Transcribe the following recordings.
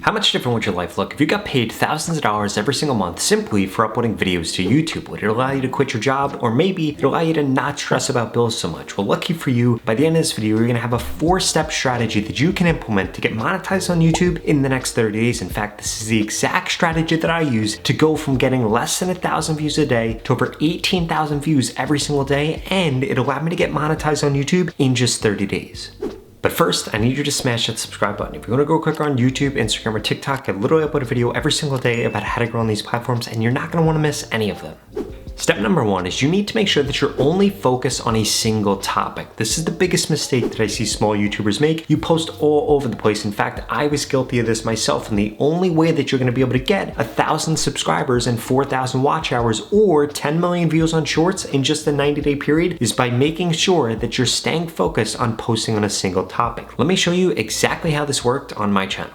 How much different would your life look if you got paid thousands of dollars every single month simply for uploading videos to YouTube? Would it allow you to quit your job, or maybe it allow you to not stress about bills so much? Well, lucky for you, by the end of this video, you're gonna have a 4-step strategy that you can implement to get monetized on YouTube in the next 30 days. In fact, this is the exact strategy that I use to go from getting less than 1,000 views a day to over 18,000 views every single day, and it allowed me to get monetized on YouTube in just 30 days. But first, I need you to smash that subscribe button. If you want to go quicker on YouTube, Instagram, or TikTok, I literally upload a video every single day about how to grow on these platforms, and you're not going to want to miss any of them. Step number 1 is you need to make sure that you're only focused on a single topic. This is the biggest mistake that I see small YouTubers make. You post all over the place. In fact, I was guilty of this myself, and the only way that you're going to be able to get 1,000 subscribers and 4,000 watch hours or 10 million views on shorts in just a 90-day period is by making sure that you're staying focused on posting on a single topic. Let me show you exactly how this worked on my channel.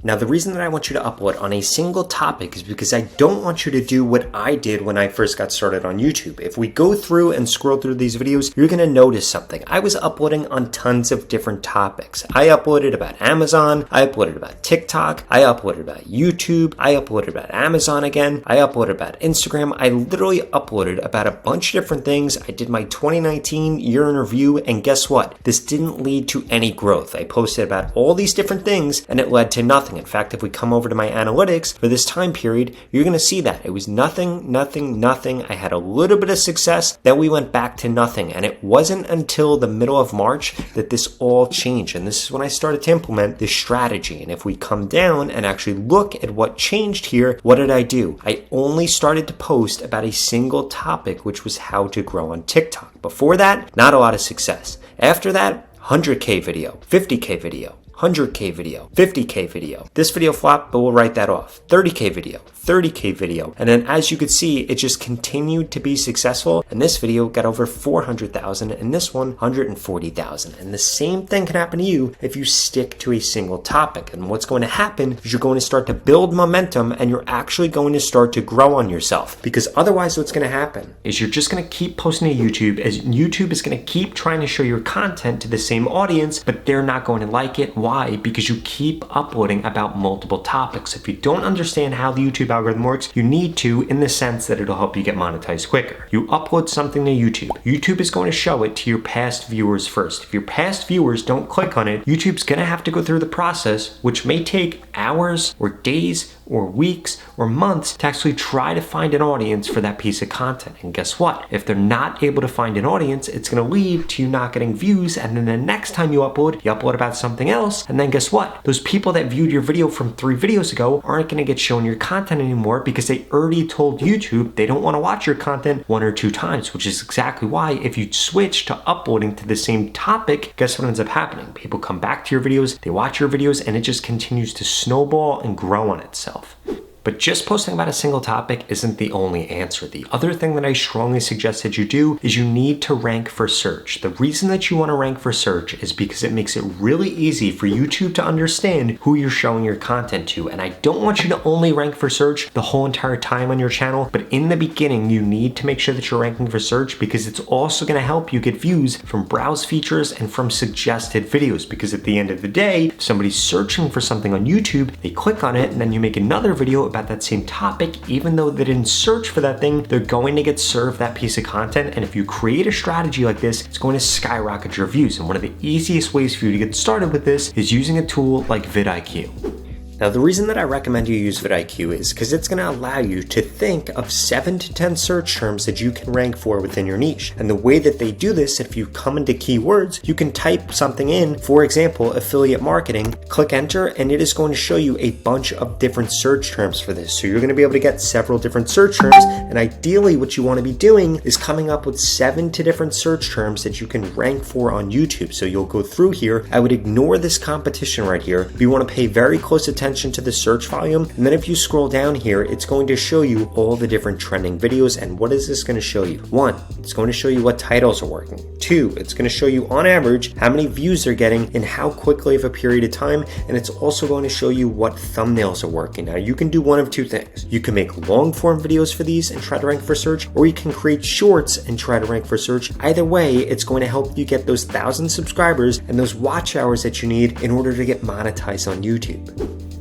Now, the reason that I want you to upload on a single topic is because I don't want you to do what I did when I first got started on YouTube. If we go through and scroll through these videos, you're gonna notice something. I was uploading on tons of different topics. I uploaded about Amazon, I uploaded about TikTok, I uploaded about YouTube, I uploaded about Amazon again, I uploaded about Instagram. I literally uploaded about a bunch of different things. I did my 2019 year in review, and guess what? This didn't lead to any growth. I posted about all these different things, and it led to nothing. In fact, if we come over to my analytics for this time period, you're going to see that it was nothing, nothing, nothing. I had a little bit of success, then we went back to nothing. And it wasn't until the middle of March that this all changed. And this is when I started to implement this strategy. And if we come down and actually look at what changed here, what did I do? I only started to post about a single topic, which was how to grow on TikTok. Before that, not a lot of success. After that, 100K video, 50K video, 100K video, 50K video. This video flopped, but we'll write that off. 30K video, 30K video. And then as you could see, it just continued to be successful. And this video got over 400,000 and this one 140,000. And the same thing can happen to you if you stick to a single topic. And what's going to happen is you're going to start to build momentum, and you're actually going to start to grow on yourself. Because otherwise what's going to happen is you're just going to keep posting to YouTube, as YouTube is going to keep trying to show your content to the same audience, but they're not going to like it. Why? Because you keep uploading about multiple topics. If you don't understand how the YouTube algorithm works, you need to, in the sense that it'll help you get monetized quicker. You upload something to YouTube. YouTube is going to show it to your past viewers first. If your past viewers don't click on it, YouTube's going to have to go through the process, which may take hours or days or weeks or months to actually try to find an audience for that piece of content. And guess what? If they're not able to find an audience, it's going to lead to you not getting views. And then the next time you upload about something else. And then guess what? Those people that viewed your video from 3 videos ago aren't going to get shown your content anymore, because they already told YouTube they don't want to watch your content 1 or 2 times, which is exactly why if you switch to uploading to the same topic, guess what ends up happening? People come back to your videos, they watch your videos, and it just continues to snowball and grow on itself. But just posting about a single topic isn't the only answer. The other thing that I strongly suggest that you do is you need to rank for search. The reason that you want to rank for search is because it makes it really easy for YouTube to understand who you're showing your content to. And I don't want you to only rank for search the whole entire time on your channel, but in the beginning, you need to make sure that you're ranking for search, because it's also going to help you get views from browse features and from suggested videos. Because at the end of the day, if somebody's searching for something on YouTube, they click on it, and then you make another video about that same topic. Even though they didn't search for that thing, they're going to get served that piece of content. And if you create a strategy like this, it's going to skyrocket your views. And one of the easiest ways for you to get started with this is using a tool like vidIQ. Now, the reason that I recommend you use vidIQ is because it's going to allow you to think of 7 to 10 search terms that you can rank for within your niche. And the way that they do this, if you come into keywords, you can type something in, for example, affiliate marketing, click enter, and it is going to show you a bunch of different search terms for this. So you're going to be able to get several different search terms. And ideally, what you want to be doing is coming up with 7 to different search terms that you can rank for on YouTube. So you'll go through here. I would ignore this competition right here. But you want to pay very close attention to the search volume, and then if you scroll down here, it's going to show you all the different trending videos. And what is this going to show you? 1, it's going to show you what titles are working. 2, it's going to show you on average how many views they're getting in how quickly of a period of time, and it's also going to show you what thumbnails are working. Now, you can do one of 2 things. You can make long form videos for these and try to rank for search, or you can create shorts and try to rank for search. Either way, it's going to help you get those 1,000 subscribers and those watch hours that you need in order to get monetized on YouTube.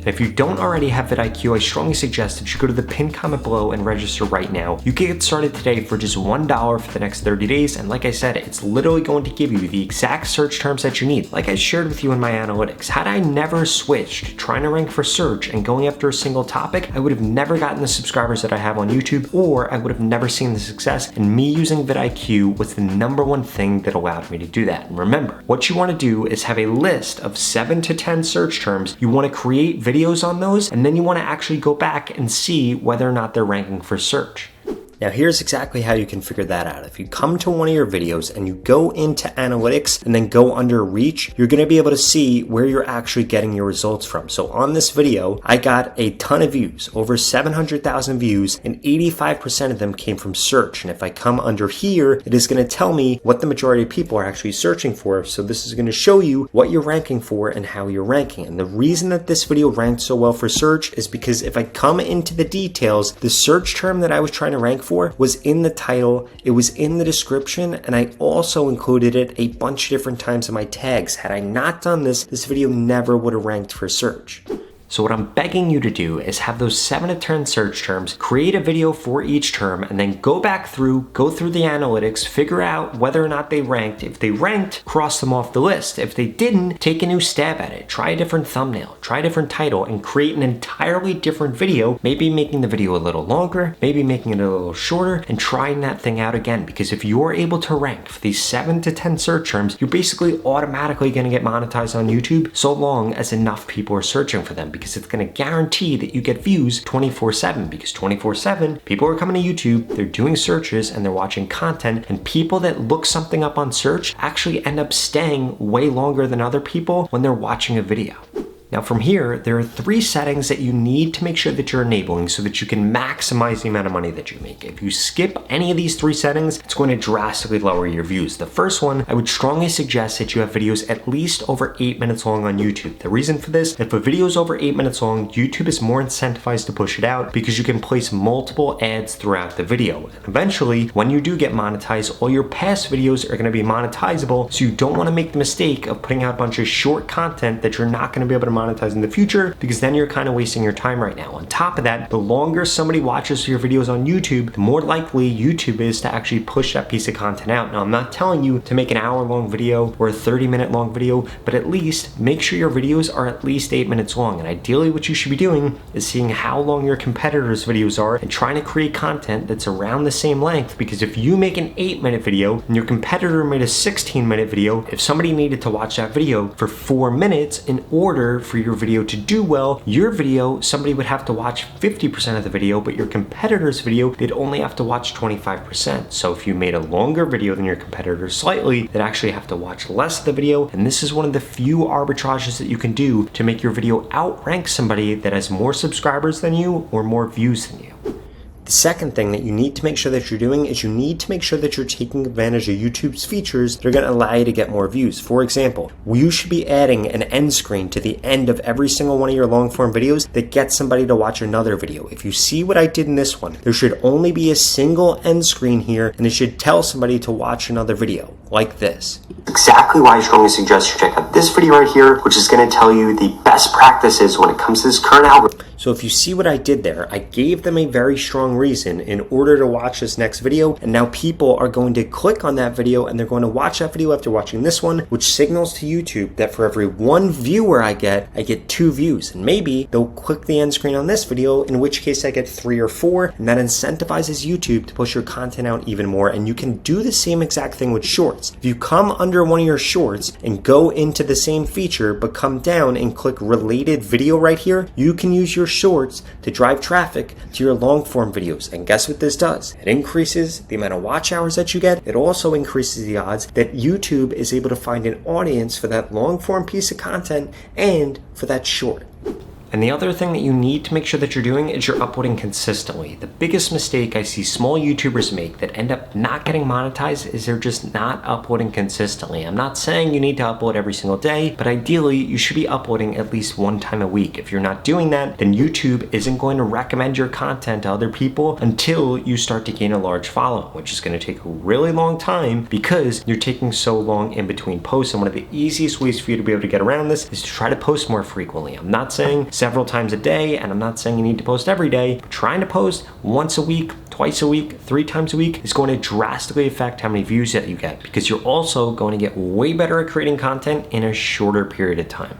And if you don't already have vidIQ, I strongly suggest that you go to the pinned comment below and register right now. You can get started today for just $1 for the next 30 days. And like I said, it's literally going to give you the exact search terms that you need. Like I shared with you in my analytics, had I never switched trying to rank for search and going after a single topic, I would have never gotten the subscribers that I have on YouTube, or I would have never seen the success. And me using vidIQ was the #1 thing that allowed me to do that. And remember, what you want to do is have a list of 7 to 10 search terms. You want to create videos on those, and then you want to actually go back and see whether or not they're ranking for search. Now here's exactly how you can figure that out. If you come to one of your videos and you go into analytics and then go under reach, you're gonna be able to see where you're actually getting your results from. So on this video, I got a ton of views, over 700,000 views, and 85% of them came from search. And if I come under here, it is gonna tell me what the majority of people are actually searching for. So this is gonna show you what you're ranking for and how you're ranking. And the reason that this video ranked so well for search is because if I come into the details, the search term that I was trying to rank for was in the title, it was in the description, and I also included it a bunch of different times in my tags. Had I not done this, this video never would have ranked for search. So what I'm begging you to do is have those 7 to 10 search terms, create a video for each term, and then go through the analytics, figure out whether or not they ranked. If they ranked, cross them off the list. If they didn't, take a new stab at it. Try a different thumbnail, try a different title, and create an entirely different video, maybe making the video a little longer, maybe making it a little shorter, and trying that thing out again. Because if you're able to rank for these 7 to 10 search terms, you're basically automatically gonna get monetized on YouTube so long as enough people are searching for them, because it's going to guarantee that you get views 24/7, because 24/7 people are coming to YouTube, they're doing searches and they're watching content, and people that look something up on search actually end up staying way longer than other people when they're watching a video. Now from here, there are 3 settings that you need to make sure that you're enabling so that you can maximize the amount of money that you make. If you skip any of these 3 settings, it's going to drastically lower your views. The first one, I would strongly suggest that you have videos at least over 8 minutes long on YouTube. The reason for this, if a video is over 8 minutes long, YouTube is more incentivized to push it out because you can place multiple ads throughout the video. And eventually, when you do get monetized, all your past videos are going to be monetizable, so you don't want to make the mistake of putting out a bunch of short content that you're not going to be able to monetize in the future, because then you're kind of wasting your time right now. On top of that, the longer somebody watches your videos on YouTube, the more likely YouTube is to actually push that piece of content out. Now, I'm not telling you to make an hour-long video or a 30-minute long video, but at least make sure your videos are at least 8 minutes long. And ideally, what you should be doing is seeing how long your competitors' videos are and trying to create content that's around the same length, because if you make an 8-minute video and your competitor made a 16-minute video, if somebody needed to watch that video for 4 minutes in order for your video to do well, your video, somebody would have to watch 50% of the video, but your competitor's video, they'd only have to watch 25%. So if you made a longer video than your competitor slightly, they'd actually have to watch less of the video. And this is one of the few arbitrages that you can do to make your video outrank somebody that has more subscribers than you or more views than you. The second thing that you need to make sure that you're doing is you need to make sure that you're taking advantage of YouTube's features that are going to allow you to get more views. For example, you should be adding an end screen to the end of every single one of your long form videos that gets somebody to watch another video. If you see what I did in this one, there should only be a single end screen here, and it should tell somebody to watch another video like this. Exactly why I strongly suggest you check out this video right here, which is going to tell you the best practices when it comes to this current algorithm. So if you see what I did there, I gave them a very strong reason in order to watch this next video, and now people are going to click on that video and they're going to watch that video after watching this one, which signals to YouTube that for every 1 viewer I get 2 views, and maybe they'll click the end screen on this video, in which case I get 3 or 4, and that incentivizes YouTube to push your content out even more. And you can do the same exact thing with shorts. If you come under one of your shorts and go into the same feature, but come down and click related video right here, you can use your shorts to drive traffic to your long form videos. And guess what this does? It increases the amount of watch hours that you get. It also increases the odds that YouTube is able to find an audience for that long form piece of content and for that short. And the other thing that you need to make sure that you're doing is you're uploading consistently. The biggest mistake I see small YouTubers make that end up not getting monetized is they're just not uploading consistently. I'm not saying you need to upload every single day, but ideally you should be uploading at least 1 time a week. If you're not doing that, then YouTube isn't going to recommend your content to other people until you start to gain a large following, which is going to take a really long time because you're taking so long in between posts. And one of the easiest ways for you to be able to get around this is to try to post more frequently. I'm not saying several times a day, and I'm not saying you need to post every day, but trying to post once a week, twice a week, 3 times a week is going to drastically affect how many views that you get, because you're also going to get way better at creating content in a shorter period of time.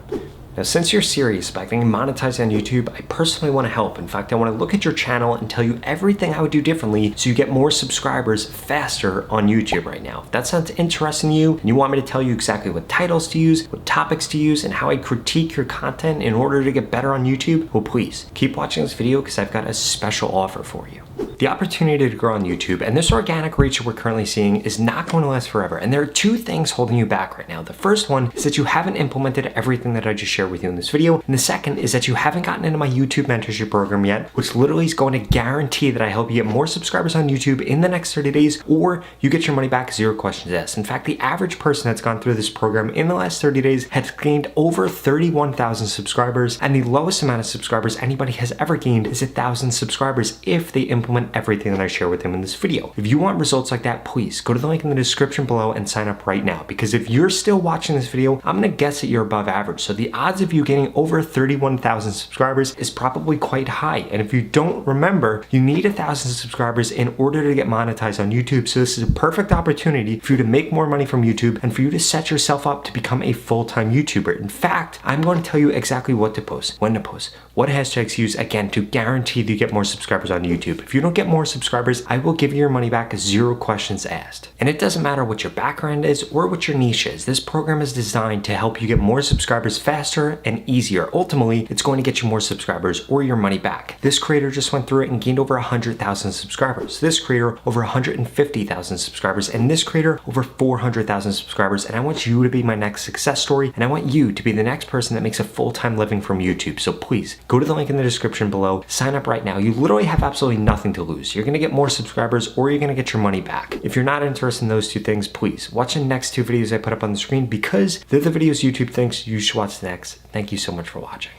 Now, since you're serious about getting monetized on YouTube, I personally want to help. In fact, I want to look at your channel and tell you everything I would do differently so you get more subscribers faster on YouTube right now. If that sounds interesting to you and you want me to tell you exactly what titles to use, what topics to use, and how I critique your content in order to get better on YouTube, well, please keep watching this video because I've got a special offer for you. The opportunity to grow on YouTube and this organic reach that we're currently seeing is not going to last forever. And there are 2 things holding you back right now. The first one is that you haven't implemented everything that I just shared with you in this video. And the second is that you haven't gotten into my YouTube mentorship program yet, which literally is going to guarantee that I help you get more subscribers on YouTube in the next 30 days, or you get your money back, 0 questions asked. In fact, the average person that's gone through this program in the last 30 days has gained over 31,000 subscribers. And the lowest amount of subscribers anybody has ever gained is 1,000 subscribers if they implement everything that I share with them in this video. If you want results like that, please go to the link in the description below and sign up right now, because if you're still watching this video, I'm gonna guess that you're above average. So the odds of you getting over 31,000 subscribers is probably quite high. And if you don't remember, you need 1,000 subscribers in order to get monetized on YouTube. So this is a perfect opportunity for you to make more money from YouTube and for you to set yourself up to become a full-time YouTuber. In fact, I'm going to tell you exactly what to post, when to post, what hashtags to use, again, to guarantee that you get more subscribers on YouTube. If you don't get more subscribers, I will give you your money back, 0 questions asked. And it doesn't matter what your background is or what your niche is. This program is designed to help you get more subscribers faster and easier. Ultimately, it's going to get you more subscribers or your money back. This creator just went through it and gained over 100,000 subscribers. This creator over 150,000 subscribers, and this creator over 400,000 subscribers. And I want you to be my next success story, and I want you to be the next person that makes a full-time living from YouTube. So please go to the link in the description below, sign up right now. You literally have absolutely nothing to lose. You're gonna get more subscribers or you're gonna get your money back. If you're not interested in those 2 things, please watch the next 2 videos I put up on the screen, because they're the videos YouTube thinks you should watch next. Thank you so much for watching.